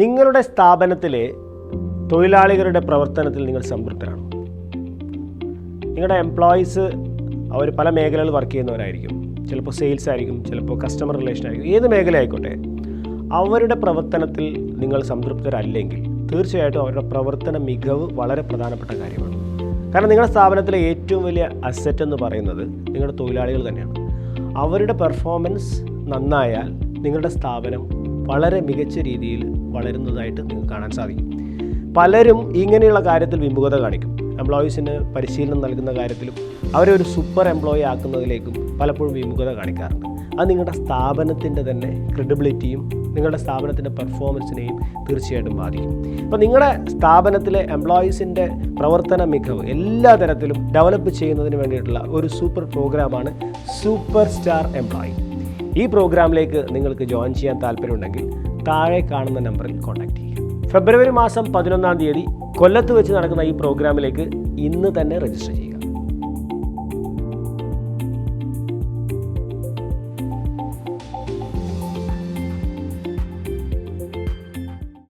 നിങ്ങളുടെ സ്ഥാപനത്തിലെ തൊഴിലാളികളുടെ പ്രവർത്തനത്തിൽ നിങ്ങൾ സംതൃപ്തരാണോ? നിങ്ങളുടെ എംപ്ലോയീസ് അവർ പല മേഖലകളിൽ വർക്ക് ചെയ്യുന്നവരായിരിക്കും. ചിലപ്പോൾ സെയിൽസ് ആയിരിക്കും, ചിലപ്പോൾ കസ്റ്റമർ റിലേഷൻ ആയിരിക്കും, ഏത് മേഖല ആയിക്കോട്ടെ. അവരുടെ പ്രവർത്തനത്തിൽ നിങ്ങൾ സംതൃപ്തരല്ലെങ്കിൽ തീർച്ചയായിട്ടും അവരുടെ പ്രവർത്തന മികവ് വളരെ പ്രധാനപ്പെട്ട കാര്യമാണ്. കാരണം നിങ്ങളുടെ സ്ഥാപനത്തിലെ ഏറ്റവും വലിയ അസറ്റ് എന്ന് പറയുന്നത് നിങ്ങളുടെ തൊഴിലാളികൾ തന്നെയാണ്. അവരുടെ പെർഫോമൻസ് നന്നായാൽ നിങ്ങളുടെ സ്ഥാപനം വളരെ മികച്ച രീതിയിൽ വളരുന്നതായിട്ട് നിങ്ങൾക്ക് കാണാൻ സാധിക്കും. പലരും ഇങ്ങനെയുള്ള കാര്യത്തിൽ വിമുഖത കാണിക്കും. എംപ്ലോയീസിന് പരിശീലനം നൽകുന്ന കാര്യത്തിലും അവരെ ഒരു സൂപ്പർ എംപ്ലോയി ആക്കുന്നതിലേക്കും പലപ്പോഴും വിമുഖത കാണിക്കാറുണ്ട്. അത് നിങ്ങളുടെ സ്ഥാപനത്തിൻ്റെ തന്നെ ക്രെഡിബിലിറ്റിയും നിങ്ങളുടെ സ്ഥാപനത്തിൻ്റെ പെർഫോമൻസിനെയും തീർച്ചയായിട്ടും ബാധിക്കും. അപ്പോൾ നിങ്ങളുടെ സ്ഥാപനത്തിലെ എംപ്ലോയീസിൻ്റെ പ്രവർത്തന മികവ് എല്ലാ തരത്തിലും ഡെവലപ്പ് ചെയ്യുന്നതിന് വേണ്ടിയിട്ടുള്ള ഒരു സൂപ്പർ പ്രോഗ്രാമാണ് സൂപ്പർ സ്റ്റാർ എംപ്ലോയി. ഈ പ്രോഗ്രാമിലേക്ക് നിങ്ങൾക്ക് ജോയിൻ ചെയ്യാൻ താല്പര്യമുണ്ടെങ്കിൽ താഴെ കാണുന്ന നമ്പറിൽ കോൺടാക്റ്റ് ചെയ്യുക. ഫെബ്രുവരി മാസം 11 കൊല്ലത്ത് വെച്ച് നടക്കുന്ന ഈ പ്രോഗ്രാമിലേക്ക് ഇന്ന് തന്നെ രജിസ്റ്റർ ചെയ്യുക.